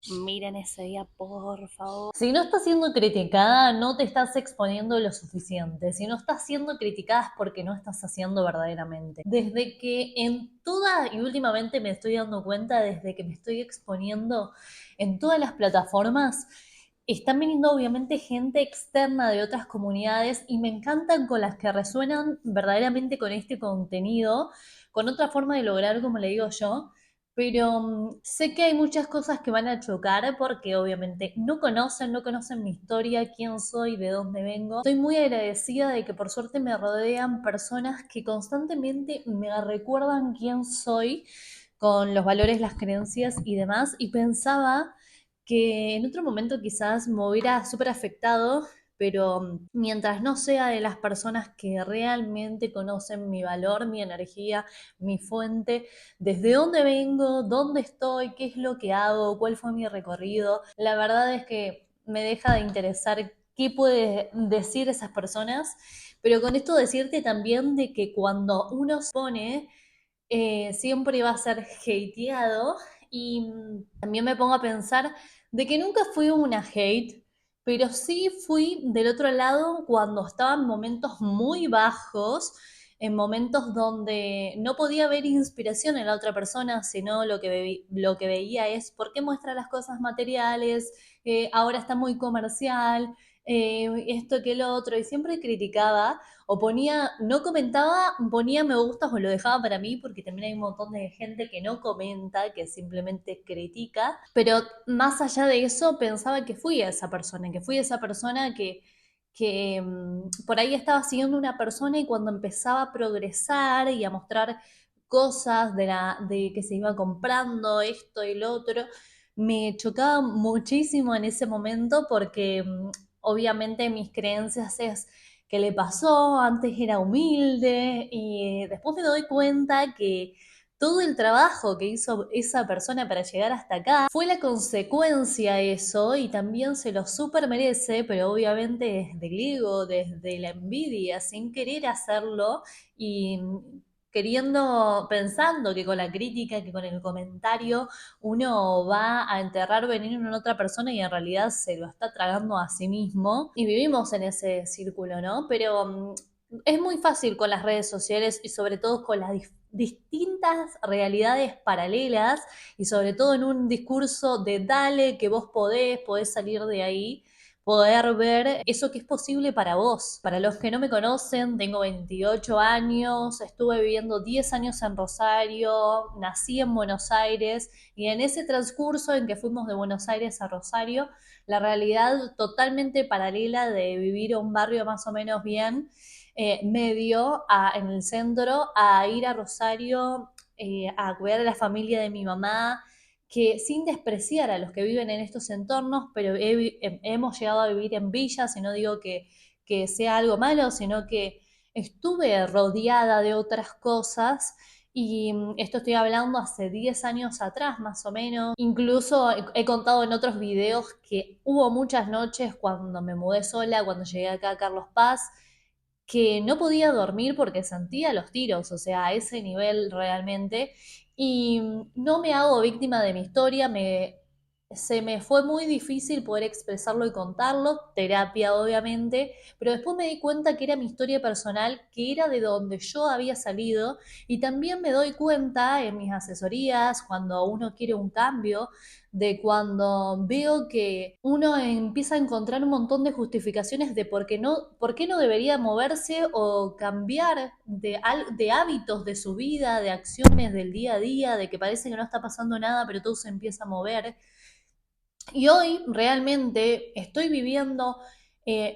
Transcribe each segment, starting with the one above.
Miren ese día, por favor. Si no estás siendo criticada, no te estás exponiendo lo suficiente. Si no estás siendo criticada es porque no estás haciendo verdaderamente. Desde que en toda, y últimamente me estoy dando cuenta, desde que me estoy exponiendo en todas las plataformas, están viniendo obviamente gente externa de otras comunidades y me encantan con las que resuenan verdaderamente con este contenido, con otra forma de lograr, como le digo yo, pero sé que hay muchas cosas que van a chocar porque obviamente no conocen mi historia, quién soy, de dónde vengo. Estoy muy agradecida de que por suerte me rodean personas que constantemente me recuerdan quién soy con los valores, las creencias y demás. Y pensaba que en otro momento quizás me hubiera súper afectado, pero mientras no sea de las personas que realmente conocen mi valor, mi energía, mi fuente, desde dónde vengo, dónde estoy, qué es lo que hago, cuál fue mi recorrido. La verdad es que me deja de interesar qué puede decir esas personas, pero con esto decirte también de que cuando uno se pone, siempre va a ser hateado y también me pongo a pensar de que nunca fui una hate, pero sí fui del otro lado cuando estaba en momentos muy bajos, en momentos donde no podía ver inspiración en la otra persona, sino lo que veía es por qué muestra las cosas materiales, ahora está muy comercial, esto que lo otro, y siempre criticaba o ponía, no comentaba, ponía me gustas o lo dejaba para mí, porque también hay un montón de gente que no comenta, que simplemente critica, pero más allá de eso pensaba que fui esa persona, que fui esa persona que por ahí estaba siguiendo una persona y cuando empezaba a progresar y a mostrar cosas de que se iba comprando esto y lo otro, me chocaba muchísimo en ese momento porque obviamente mis creencias es que le pasó, antes era humilde y después me doy cuenta que todo el trabajo que hizo esa persona para llegar hasta acá fue la consecuencia de eso y también se lo súper merece, pero obviamente desde el ego, desde la envidia, sin querer hacerlo y queriendo, pensando que con la crítica, que con el comentario uno va a enterrar veneno en otra persona y en realidad se lo está tragando a sí mismo. Y vivimos en ese círculo, ¿no? Pero es muy fácil con las redes sociales y sobre todo con las distintas realidades paralelas y sobre todo en un discurso de dale, que vos podés salir de ahí, poder ver eso que es posible para vos. Para los que no me conocen, tengo 28 años, estuve viviendo 10 años en Rosario, nací en Buenos Aires y en ese transcurso en que fuimos de Buenos Aires a Rosario, la realidad totalmente paralela de vivir en un barrio más o menos bien, medio en el centro, a ir a Rosario, a cuidar a la familia de mi mamá, que sin despreciar a los que viven en estos entornos, pero hemos llegado a vivir en villas, y no digo que sea algo malo, sino que estuve rodeada de otras cosas y esto estoy hablando hace 10 años atrás, más o menos. Incluso he contado en otros videos que hubo muchas noches cuando me mudé sola, cuando llegué acá a Carlos Paz, que no podía dormir porque sentía los tiros, o sea, a ese nivel realmente. Y no me hago víctima de mi historia, se me fue muy difícil poder expresarlo y contarlo, terapia obviamente, pero después me di cuenta que era mi historia personal, que era de donde yo había salido, y también me doy cuenta en mis asesorías, cuando uno quiere un cambio, de cuando veo que uno empieza a encontrar un montón de justificaciones de por qué no debería moverse o cambiar de hábitos de su vida, de acciones del día a día, de que parece que no está pasando nada, pero todo se empieza a mover. Y hoy realmente estoy viviendo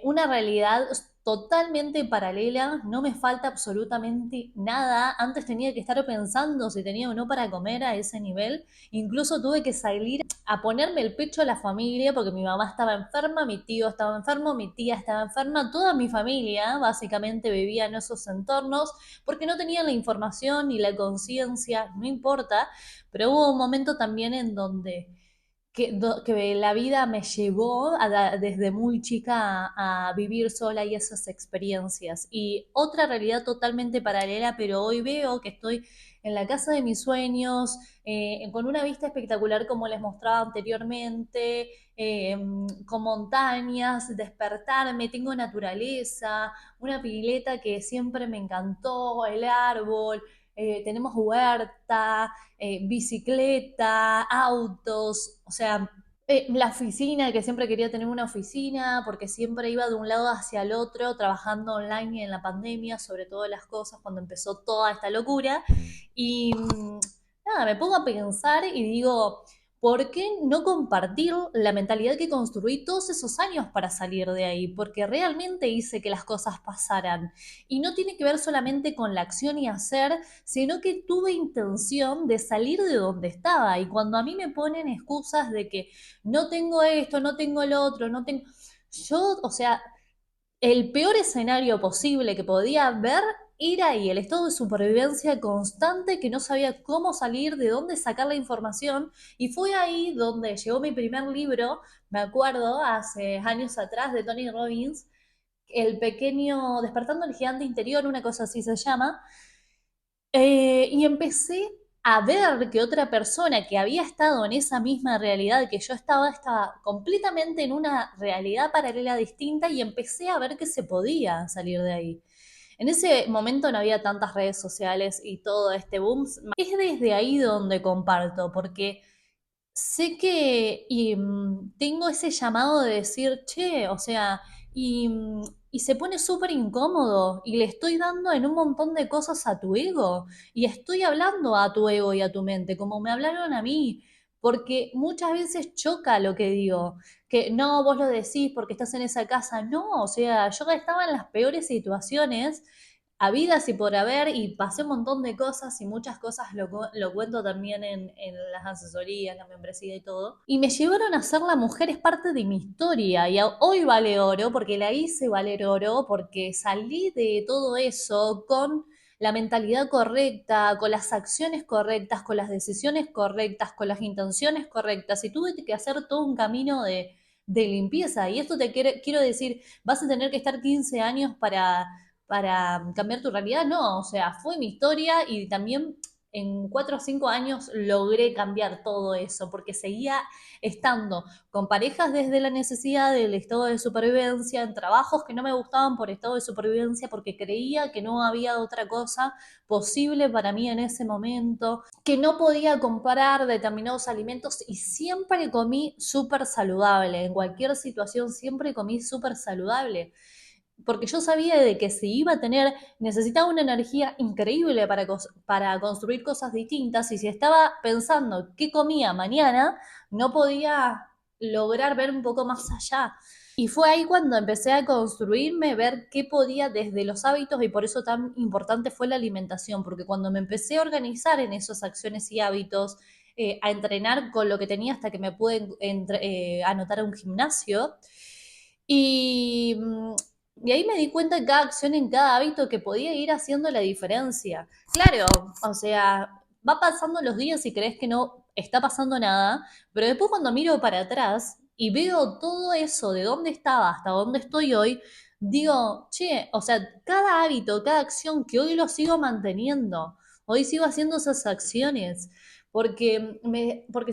una realidad totalmente paralela, no me falta absolutamente nada. Antes tenía que estar pensando si tenía o no para comer a ese nivel. Incluso tuve que salir a ponerme el pecho a la familia porque mi mamá estaba enferma, mi tío estaba enfermo, mi tía estaba enferma, toda mi familia básicamente vivía en esos entornos porque no tenían la información ni la conciencia, no importa, pero hubo un momento también en donde que la vida me llevó desde muy chica a vivir sola y esas experiencias. Y otra realidad totalmente paralela, pero hoy veo que estoy en la casa de mis sueños, con una vista espectacular como les mostraba anteriormente, con montañas, despertarme, tengo naturaleza, una pileta que siempre me encantó, el árbol, tenemos huerta, bicicleta, autos, o sea, la oficina, que siempre quería tener una oficina, porque siempre iba de un lado hacia el otro, trabajando online y en la pandemia, sobre todas las cosas, cuando empezó toda esta locura. Y nada, me pongo a pensar y digo, ¿por qué no compartir la mentalidad que construí todos esos años para salir de ahí? Porque realmente hice que las cosas pasaran. Y no tiene que ver solamente con la acción y hacer, sino que tuve intención de salir de donde estaba. Y cuando a mí me ponen excusas de que no tengo esto, no tengo el otro, no tengo... Yo, o sea, el peor escenario posible que podía ver era ahí, el estado de supervivencia constante, que no sabía cómo salir, de dónde sacar la información, y fue ahí donde llegó mi primer libro, me acuerdo, hace años atrás, de Tony Robbins, El pequeño, Despertando el gigante interior, una cosa así se llama, y empecé a ver que otra persona que había estado en esa misma realidad que yo estaba completamente en una realidad paralela distinta y empecé a ver que se podía salir de ahí. En ese momento no había tantas redes sociales y todo este boom. Es desde ahí donde comparto, porque sé que tengo ese llamado de decir, che, o sea, y se pone súper incómodo y le estoy dando en un montón de cosas a tu ego y estoy hablando a tu ego y a tu mente como me hablaron a mí, porque muchas veces choca lo que digo, que no, vos lo decís porque estás en esa casa, no, o sea, yo estaba en las peores situaciones habidas y por haber, y pasé un montón de cosas y muchas cosas lo cuento también en las asesorías, la membresía y todo. Y me llevaron a ser la mujer, es parte de mi historia y hoy vale oro porque la hice valer oro, porque salí de todo eso con la mentalidad correcta, con las acciones correctas, con las decisiones correctas, con las intenciones correctas y tuve que hacer todo un camino de limpieza. Y esto quiero decir, vas a tener que estar 15 años para cambiar tu realidad, no, o sea, fue mi historia y también en 4 o 5 años logré cambiar todo eso, porque seguía estando con parejas desde la necesidad del estado de supervivencia, en trabajos que no me gustaban por estado de supervivencia, porque creía que no había otra cosa posible para mí en ese momento, que no podía comprar determinados alimentos y siempre comí súper saludable, en cualquier situación siempre comí súper saludable porque yo sabía de que si iba a tener, necesitaba una energía increíble para construir cosas distintas y si estaba pensando qué comía mañana, no podía lograr ver un poco más allá. Y fue ahí cuando empecé a construirme, ver qué podía desde los hábitos y por eso tan importante fue la alimentación, porque cuando me empecé a organizar en esas acciones y hábitos, a entrenar con lo que tenía hasta que me pude anotar a un gimnasio, y y ahí me di cuenta en cada acción, en cada hábito, que podía ir haciendo la diferencia. Claro, o sea, va pasando los días y crees que no está pasando nada, pero después cuando miro para atrás y veo todo eso, de dónde estaba hasta dónde estoy hoy, digo, che, o sea, cada hábito, cada acción que hoy lo sigo manteniendo, hoy sigo haciendo esas acciones. Porque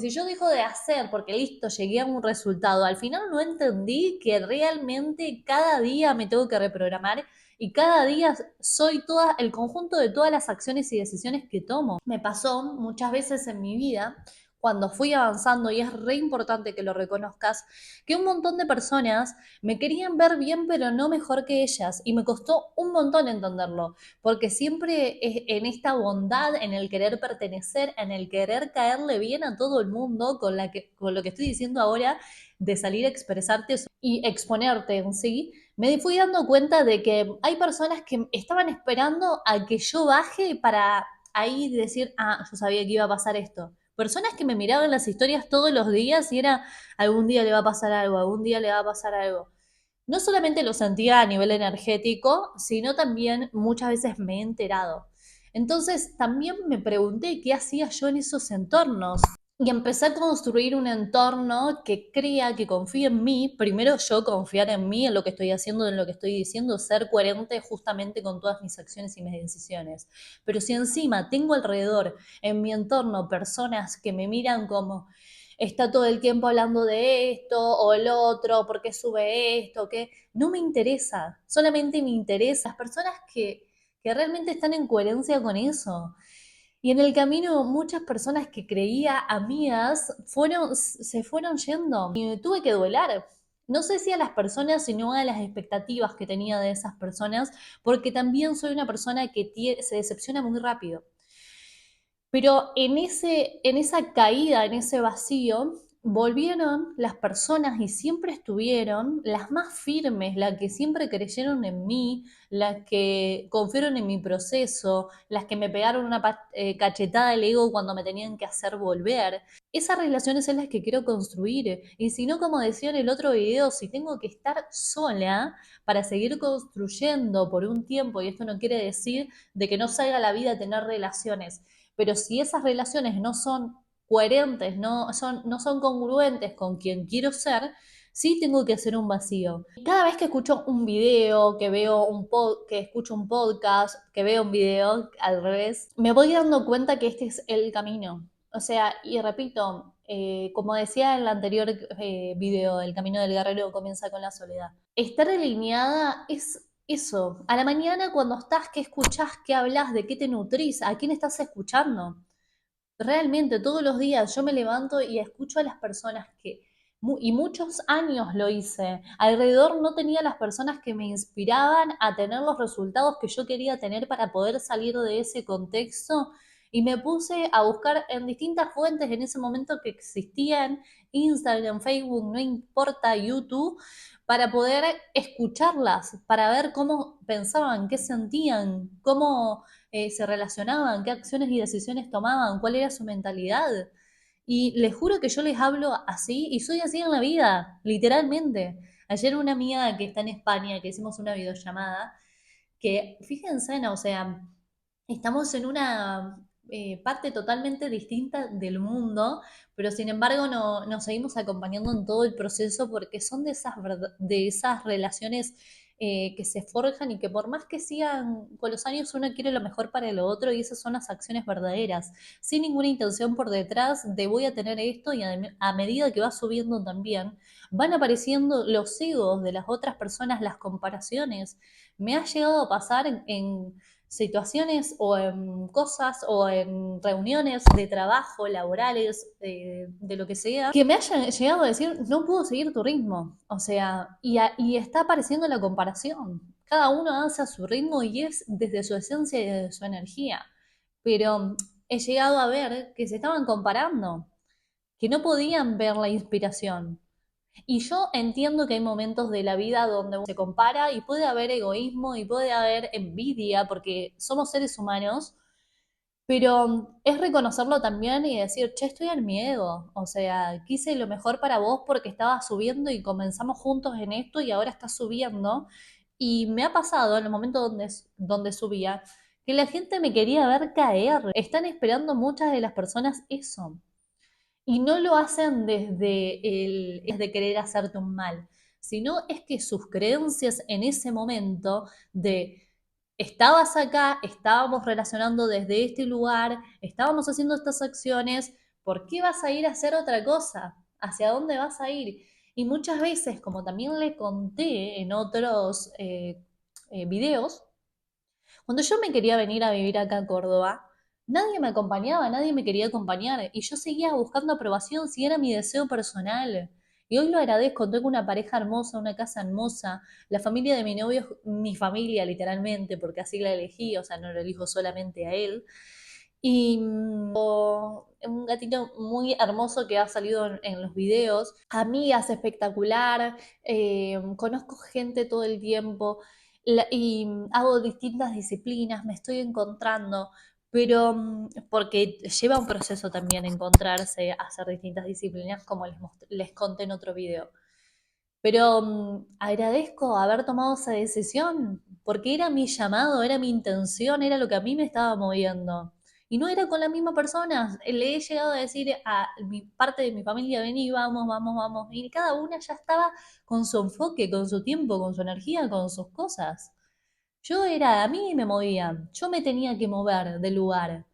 si yo dejo de hacer, porque listo, llegué a un resultado, al final no entendí que realmente cada día me tengo que reprogramar y cada día soy toda el conjunto de todas las acciones y decisiones que tomo. Me pasó muchas veces en mi vida, cuando fui avanzando, y es re importante que lo reconozcas, que un montón de personas me querían ver bien, pero no mejor que ellas, y me costó un montón entenderlo porque siempre es en esta bondad, en el querer pertenecer, en el querer caerle bien a todo el mundo, con lo que estoy diciendo ahora, de salir a expresarte y exponerte en sí, me fui dando cuenta de que hay personas que estaban esperando a que yo baje para ahí decir, ah, yo sabía que iba a pasar esto. Personas que me miraban las historias todos los días y era, algún día le va a pasar algo, algún día le va a pasar algo. No solamente lo sentía a nivel energético, sino también muchas veces me he enterado. Entonces también me pregunté qué hacía yo en esos entornos. Y empecé a construir un entorno que crea, que confíe en mí. Primero yo confiar en mí, en lo que estoy haciendo, en lo que estoy diciendo, ser coherente justamente con todas mis acciones y mis decisiones. Pero si encima tengo alrededor, en mi entorno, personas que me miran como está todo el tiempo hablando de esto o el otro, por qué sube esto, que no me interesa, solamente me interesa las personas que realmente están en coherencia con eso. Y en el camino muchas personas que creía amigas se fueron yendo y me tuve que duelar. No sé si a las personas, sino a las expectativas que tenía de esas personas, porque también soy una persona que se decepciona muy rápido. Pero en esa caída, en ese vacío, volvieron las personas y siempre estuvieron las más firmes, las que siempre creyeron en mí, las que confiaron en mi proceso, las que me pegaron una cachetada al ego cuando me tenían que hacer volver. Esas relaciones son las que quiero construir. Y si no, como decía en el otro video, si tengo que estar sola para seguir construyendo por un tiempo, y esto no quiere decir de que no salga a la vida a tener relaciones, pero si esas relaciones no son coherentes, no son congruentes con quien quiero ser, sí tengo que hacer un vacío. Cada vez que escucho un video, que escucho un podcast, que veo un video al revés, me voy dando cuenta que este es el camino. O sea, y repito, como decía en el anterior video, el camino del guerrero comienza con la soledad. Estar alineada es eso. A la mañana cuando estás, ¿qué escuchás? ¿Qué hablas? ¿De qué te nutrís? ¿A quién estás escuchando? Realmente todos los días yo me levanto y escucho a las personas y muchos años lo hice. Alrededor no tenía las personas que me inspiraban a tener los resultados que yo quería tener para poder salir de ese contexto. Y me puse a buscar en distintas fuentes en ese momento que existían, Instagram, Facebook, no importa, YouTube, para poder escucharlas, para ver cómo pensaban, qué sentían, cómo se relacionaban, qué acciones y decisiones tomaban, cuál era su mentalidad. Y les juro que yo les hablo así y soy así en la vida, literalmente. Ayer una amiga que está en España, que hicimos una videollamada, que fíjense, no, o sea, estamos en una parte totalmente distinta del mundo, pero sin embargo nos seguimos acompañando en todo el proceso porque son de esas relaciones que se forjan y que por más que sigan con los años uno quiere lo mejor para el otro y esas son las acciones verdaderas, sin ninguna intención por detrás de voy a tener esto y a medida que va subiendo también van apareciendo los egos de las otras personas, las comparaciones. Me ha llegado a pasar en situaciones o en cosas o en reuniones de trabajo, laborales, de lo que sea, que me hayan llegado a decir, no puedo seguir tu ritmo. O sea, y está apareciendo la comparación. Cada uno avanza a su ritmo y es desde su esencia y desde su energía. Pero he llegado a ver que se estaban comparando, que no podían ver la inspiración. Y yo entiendo que hay momentos de la vida donde uno se compara y puede haber egoísmo y puede haber envidia porque somos seres humanos, pero es reconocerlo también y decir, che, estoy en mi ego. O sea, quise lo mejor para vos porque estaba subiendo y comenzamos juntos en esto y ahora está subiendo. Y me ha pasado en el momento donde subía que la gente me quería ver caer. Están esperando muchas de las personas eso. Y no lo hacen desde querer hacerte un mal, sino es que sus creencias en ese momento de estabas acá, estábamos relacionando desde este lugar, estábamos haciendo estas acciones, ¿por qué vas a ir a hacer otra cosa? ¿Hacia dónde vas a ir? Y muchas veces, como también le conté en otros videos, cuando yo me quería venir a vivir acá a Córdoba, nadie me acompañaba, nadie me quería acompañar y yo seguía buscando aprobación si era mi deseo personal. Y hoy lo agradezco, tengo una pareja hermosa, una casa hermosa, la familia de mi novio, es mi familia literalmente, porque así la elegí, o sea, no lo elijo solamente a él. Y un gatito muy hermoso que ha salido en los videos, amigas espectacular, conozco gente todo el tiempo y hago distintas disciplinas, me estoy encontrando, pero porque lleva un proceso también encontrarse, hacer distintas disciplinas, como les conté en otro video. Pero agradezco haber tomado esa decisión, porque era mi llamado, era mi intención, era lo que a mí me estaba moviendo. Y no era con la misma persona. Le he llegado a decir a mi parte de mi familia, vení, vamos, vamos, vamos. Y cada una ya estaba con su enfoque, con su tiempo, con su energía, con sus cosas. Yo era, a mí me movían, yo me tenía que mover del lugar.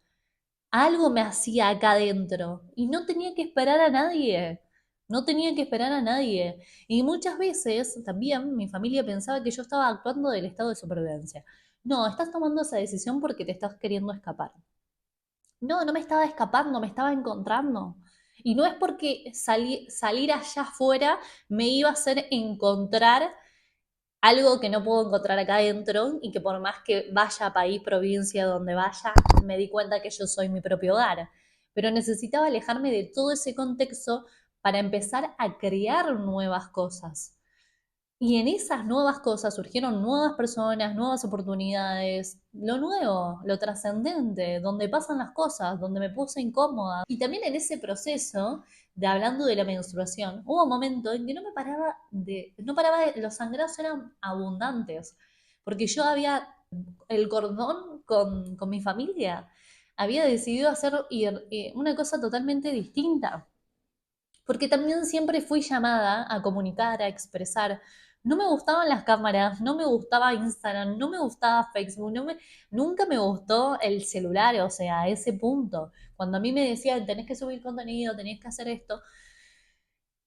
Algo me hacía acá adentro y no tenía que esperar a nadie. No tenía que esperar a nadie. Y muchas veces también mi familia pensaba que yo estaba actuando del estado de supervivencia. No, estás tomando esa decisión porque te estás queriendo escapar. No, no me estaba escapando, me estaba encontrando. Y no es porque salir allá afuera me iba a hacer encontrar algo que no puedo encontrar acá adentro y que por más que vaya a país, provincia, donde vaya, me di cuenta que yo soy mi propio hogar. Pero necesitaba alejarme de todo ese contexto para empezar a crear nuevas cosas. Y en esas nuevas cosas surgieron nuevas personas, nuevas oportunidades, lo nuevo, lo trascendente, donde pasan las cosas, donde me puse incómoda. Y también en ese proceso de hablando de la menstruación, hubo un momento en que no paraba los sangrados eran abundantes, porque yo había, el cordón con mi familia, había decidido hacer una cosa totalmente distinta porque también siempre fui llamada a comunicar, a expresar. No me gustaban las cámaras, no me gustaba Instagram, no me gustaba Facebook, nunca me gustó el celular, o sea, a ese punto. Cuando a mí me decían, tenés que subir contenido, tenés que hacer esto,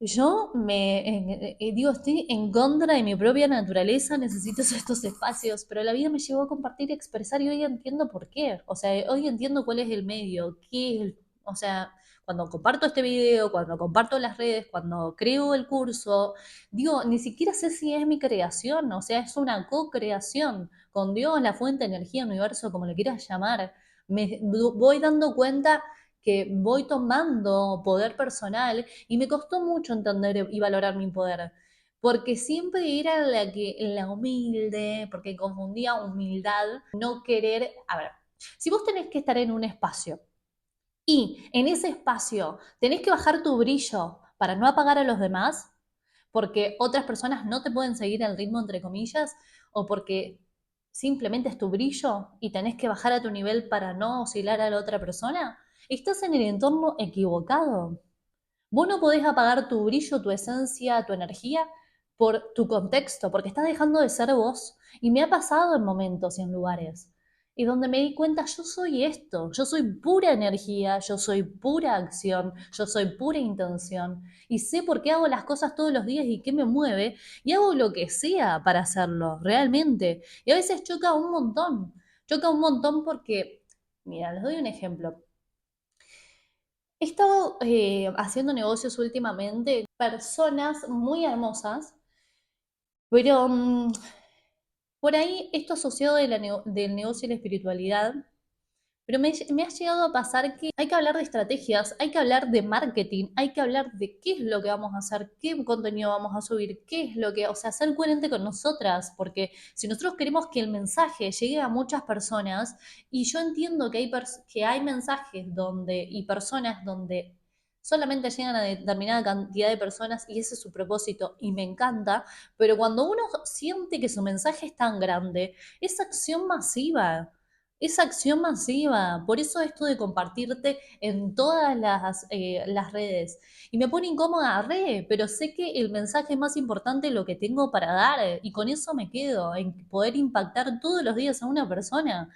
yo digo, estoy en contra de mi propia naturaleza, necesito estos espacios, pero la vida me llevó a compartir y expresar y hoy entiendo por qué. O sea, hoy entiendo cuál es el medio, o sea, cuando comparto este video, cuando comparto las redes, cuando creo el curso, digo, ni siquiera sé si es mi creación, o sea, es una co-creación con Dios, la fuente, energía, universo, como le quieras llamar. Me voy dando cuenta que voy tomando poder personal y me costó mucho entender y valorar mi poder, porque siempre era la humilde, porque confundía humildad, no querer, a ver, si vos tenés que estar en un espacio y en ese espacio tenés que bajar tu brillo para no apagar a los demás, porque otras personas no te pueden seguir el ritmo, entre comillas, o porque simplemente es tu brillo y tenés que bajar a tu nivel para no oscilar a la otra persona, estás en el entorno equivocado. Vos no podés apagar tu brillo, tu esencia, tu energía por tu contexto, porque estás dejando de ser vos. Y me ha pasado en momentos y en lugares. Y donde me di cuenta, yo soy esto, yo soy pura energía, yo soy pura acción, yo soy pura intención. Y sé por qué hago las cosas todos los días y qué me mueve. Y hago lo que sea para hacerlo, realmente. Y a veces choca un montón. Choca un montón porque, mira, les doy un ejemplo. He estado haciendo negocios últimamente, personas muy hermosas, pero por ahí esto asociado del negocio y la espiritualidad, pero me ha llegado a pasar que hay que hablar de estrategias, hay que hablar de marketing, hay que hablar de qué es lo que vamos a hacer, qué contenido vamos a subir, qué es lo que, o sea, ser coherente con nosotras, porque si nosotros queremos que el mensaje llegue a muchas personas, y yo entiendo que hay mensajes donde, y personas donde solamente llegan a determinada cantidad de personas y ese es su propósito y me encanta, pero cuando uno siente que su mensaje es tan grande, es acción masiva. Es acción masiva, por eso esto de compartirte en todas las redes. Y me pone incómoda, pero sé que el mensaje más importante es lo que tengo para dar y con eso me quedo, en poder impactar todos los días a una persona.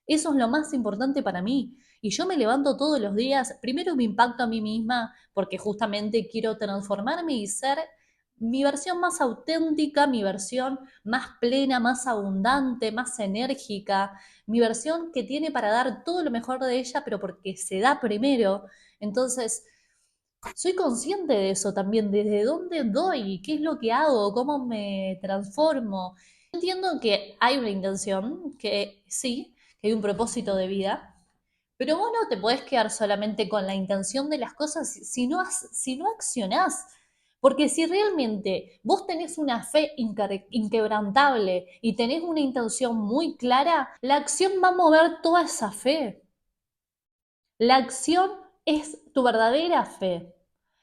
Eso es lo más importante para mí. Y yo me levanto todos los días, primero me impacto a mí misma porque justamente quiero transformarme y ser mi versión más auténtica, mi versión más plena, más abundante, más enérgica, mi versión que tiene para dar todo lo mejor de ella, pero porque se da primero. Entonces, soy consciente de eso también, desde dónde doy, qué es lo que hago, cómo me transformo. Entiendo que hay una intención, que sí, que hay un propósito de vida, pero vos no te podés quedar solamente con la intención de las cosas si no accionás. Porque si realmente vos tenés una fe inquebrantable y tenés una intención muy clara, la acción va a mover toda esa fe. La acción es tu verdadera fe.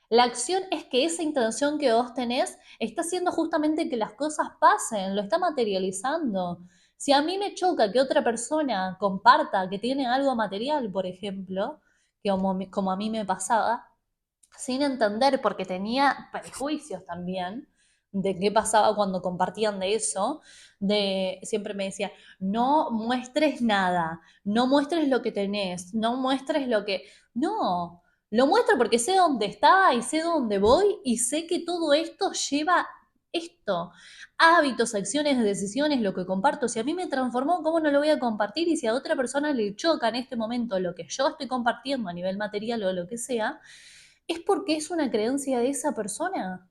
La acción es que esa intención que vos tenés está haciendo justamente que las cosas pasen, lo está materializando. Si a mí me choca que otra persona comparta que tiene algo material, por ejemplo, que como a mí me pasaba, sin entender, porque tenía prejuicios también de qué pasaba cuando compartían de eso, siempre me decía, no muestres nada, no muestres lo que tenés, no muestres lo que... No, lo muestro porque sé dónde estaba y sé dónde voy y sé que todo esto lleva esto, hábitos, acciones, decisiones, lo que comparto. Si a mí me transformó, ¿cómo no lo voy a compartir? Y si a otra persona le choca en este momento lo que yo estoy compartiendo a nivel material o lo que sea, es porque es una creencia de esa persona.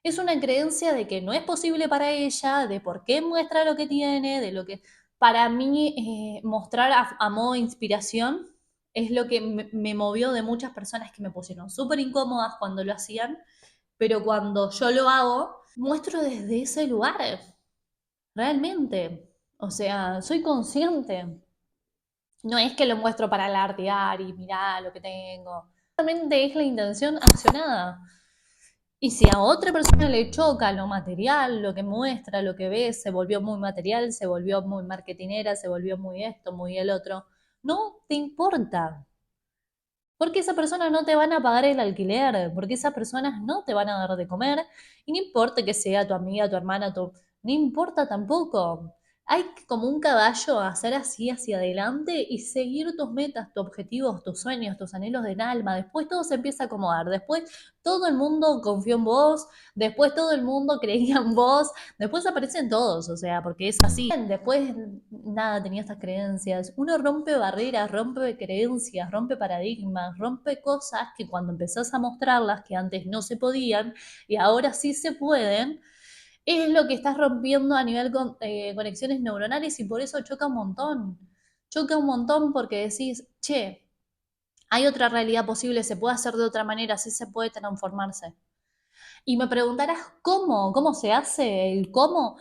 Es una creencia de que no es posible para ella, de por qué muestra lo que tiene, de lo que... Para mí, mostrar a modo de inspiración es lo que me movió de muchas personas que me pusieron súper incómodas cuando lo hacían, pero cuando yo lo hago, muestro desde ese lugar, realmente. O sea, soy consciente. No es que lo muestro para alardear y mirá lo que tengo. Realmente es la intención accionada. Y si a otra persona le choca lo material, lo que muestra, lo que ve, se volvió muy material, se volvió muy marketinera, se volvió muy esto, muy el otro, no te importa. Porque esa persona no te van a pagar el alquiler, porque esas personas no te van a dar de comer, y no importa que sea tu amiga, tu hermana, no importa tampoco. Hay que, como un caballo, hacer así hacia adelante y seguir tus metas, tus objetivos, tus sueños, tus anhelos del alma. Después todo se empieza a acomodar. Después todo el mundo confió en vos. Después todo el mundo creía en vos. Después aparecen todos, o sea, porque es así. Después nada, tenía estas creencias. Uno rompe barreras, rompe creencias, rompe paradigmas, rompe cosas que cuando empezás a mostrarlas, que antes no se podían y ahora sí se pueden, es lo que estás rompiendo a nivel conexiones neuronales y por eso choca un montón. Choca un montón porque decís, che, hay otra realidad posible, se puede hacer de otra manera, sí se puede transformarse. Y me preguntarás cómo se hace el cómo.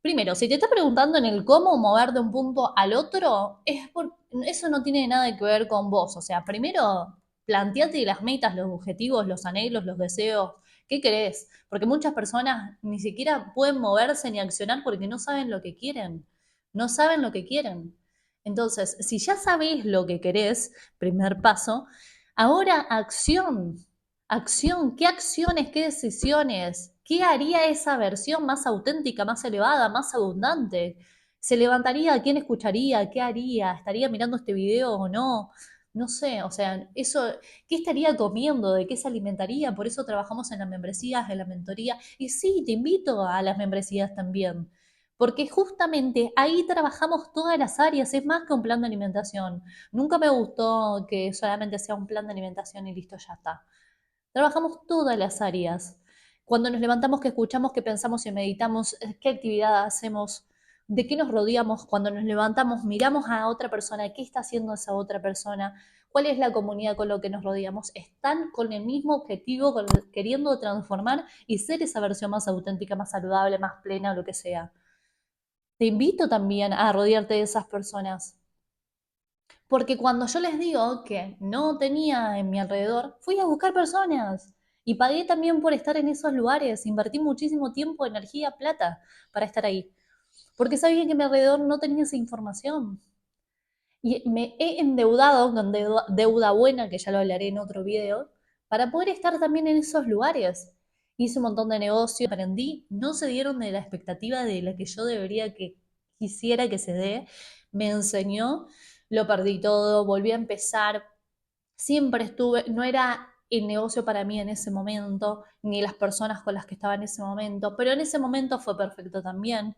Primero, si te estás preguntando en el cómo mover de un punto al otro, eso no tiene nada que ver con vos. O sea, primero, planteate las metas, los objetivos, los anhelos, los deseos. ¿Qué querés? Porque muchas personas ni siquiera pueden moverse ni accionar porque no saben lo que quieren. No saben lo que quieren. Entonces, si ya sabés lo que querés, primer paso, ahora acción. Acción, ¿qué acciones, qué decisiones? ¿Qué haría esa versión más auténtica, más elevada, más abundante? ¿Se levantaría? ¿Quién escucharía? ¿Qué haría? ¿Estaría mirando este video o no? No sé, o sea, eso, ¿qué estaría comiendo? ¿De qué se alimentaría? Por eso trabajamos en las membresías, en la mentoría. Y sí, te invito a las membresías también, porque justamente ahí trabajamos todas las áreas, es más que un plan de alimentación. Nunca me gustó que solamente sea un plan de alimentación y listo, ya está. Trabajamos todas las áreas. Cuando nos levantamos, qué escuchamos, qué pensamos y meditamos, qué actividad hacemos, de qué nos rodeamos. Cuando nos levantamos, miramos a otra persona, qué está haciendo esa otra persona, cuál es la comunidad con la que nos rodeamos. Están con el mismo objetivo, queriendo transformar y ser esa versión más auténtica, más saludable, más plena, lo que sea. Te invito también a rodearte de esas personas. Porque cuando yo les digo que no tenía en mi alrededor, fui a buscar personas y pagué también por estar en esos lugares. Invertí muchísimo tiempo, energía, plata para estar ahí. Porque sabía que a mi alrededor no tenía esa información. Y me he endeudado con deuda buena, que ya lo hablaré en otro video, para poder estar también en esos lugares. Hice un montón de negocios, aprendí, no se dieron de la expectativa de la que yo debería que quisiera que se dé. Me enseñó, lo perdí todo, volví a empezar. Siempre estuve, no era el negocio para mí en ese momento, ni las personas con las que estaba en ese momento, pero en ese momento fue perfecto también.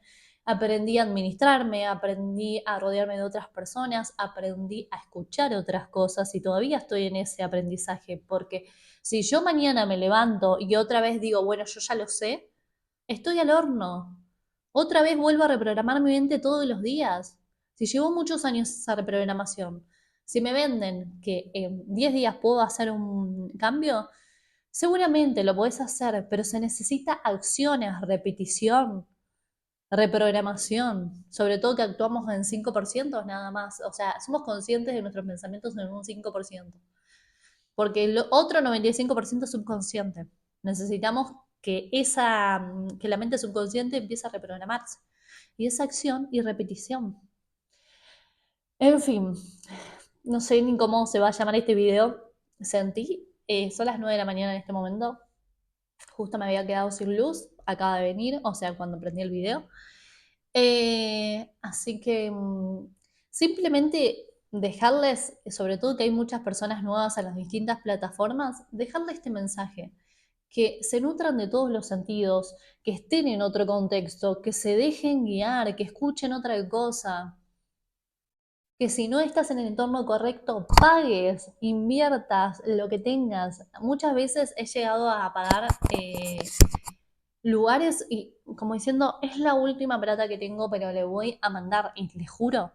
Aprendí a administrarme, aprendí a rodearme de otras personas, aprendí a escuchar otras cosas y todavía estoy en ese aprendizaje, porque si yo mañana me levanto y otra vez digo, bueno, yo ya lo sé, estoy al horno. Otra vez vuelvo a reprogramar mi mente todos los días. Si llevo muchos años esa reprogramación, si me venden que en 10 días puedo hacer un cambio, seguramente lo podés hacer, pero se necesita acciones, repetición, reprogramación. Sobre todo que actuamos en 5% nada más. O sea, somos conscientes de nuestros pensamientos en un 5%. Porque el otro 95% es subconsciente. Necesitamos que la mente subconsciente empiece a reprogramarse. Y es acción y repetición. En fin, no sé ni cómo se va a llamar este video. Sentí, son las 9 de la mañana en este momento. Justo me había quedado sin luz, acaba de venir, o sea, cuando prendí el video. Así que simplemente dejarles, sobre todo que hay muchas personas nuevas en las distintas plataformas, dejarles este mensaje, que se nutran de todos los sentidos, que estén en otro contexto, que se dejen guiar, que escuchen otra cosa, que si no estás en el entorno correcto, pagues, inviertas lo que tengas. Muchas veces he llegado a pagar lugares y como diciendo, es la última plata que tengo, pero le voy a mandar. Y les juro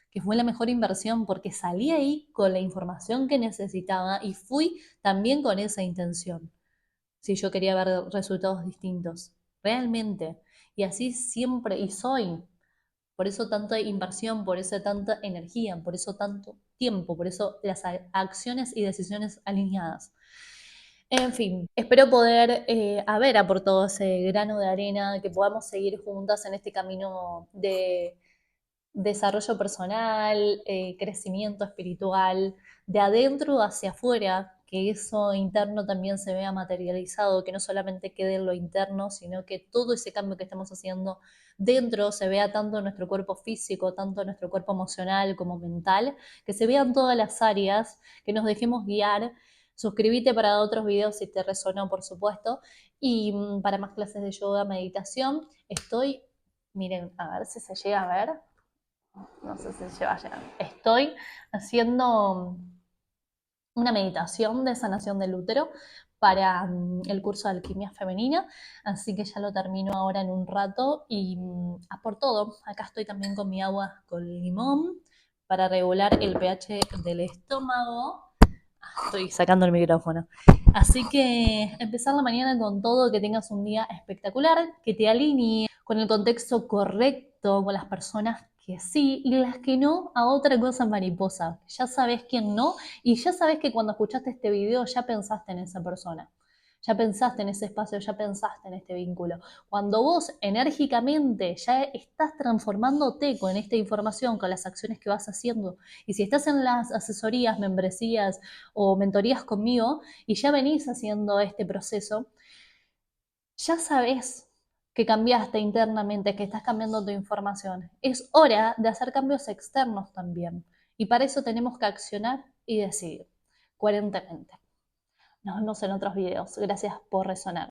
que fue la mejor inversión porque salí ahí con la información que necesitaba y fui también con esa intención. Si yo quería ver resultados distintos, realmente. Y así siempre, y soy. Por eso tanta inversión, por eso tanta energía, por eso tanto tiempo, por eso las acciones y decisiones alineadas. En fin, espero poder haber aportado ese grano de arena, que podamos seguir juntas en este camino de desarrollo personal, crecimiento espiritual, de adentro hacia afuera, que eso interno también se vea materializado, que no solamente quede en lo interno, sino que todo ese cambio que estamos haciendo dentro se vea tanto en nuestro cuerpo físico, tanto en nuestro cuerpo emocional como mental, que se vean todas las áreas, que nos dejemos guiar. Suscríbete para otros videos si te resonó, por supuesto. Y para más clases de yoga, meditación, estoy, miren, a ver si se llega a ver. No sé si se va a llegar. Estoy haciendo una meditación de sanación del útero para el curso de alquimia femenina, así que ya lo termino ahora en un rato y a por todo. Acá estoy también con mi agua con limón para regular el pH del estómago. Estoy sacando el micrófono. Así que empezar la mañana con todo, que tengas un día espectacular, que te alinee con el contexto correcto, con las personas que sí y las que no, a otra cosa mariposa. Ya sabes quién no y ya sabes que cuando escuchaste este video ya pensaste en esa persona. Ya pensaste en ese espacio, ya pensaste en este vínculo. Cuando vos enérgicamente ya estás transformándote con esta información, con las acciones que vas haciendo, y si estás en las asesorías, membresías o mentorías conmigo y ya venís haciendo este proceso, ya sabes que cambiaste internamente, que estás cambiando tu información. Es hora de hacer cambios externos también. Y para eso tenemos que accionar y decidir coherentemente. Nos vemos en otros videos. Gracias por resonar.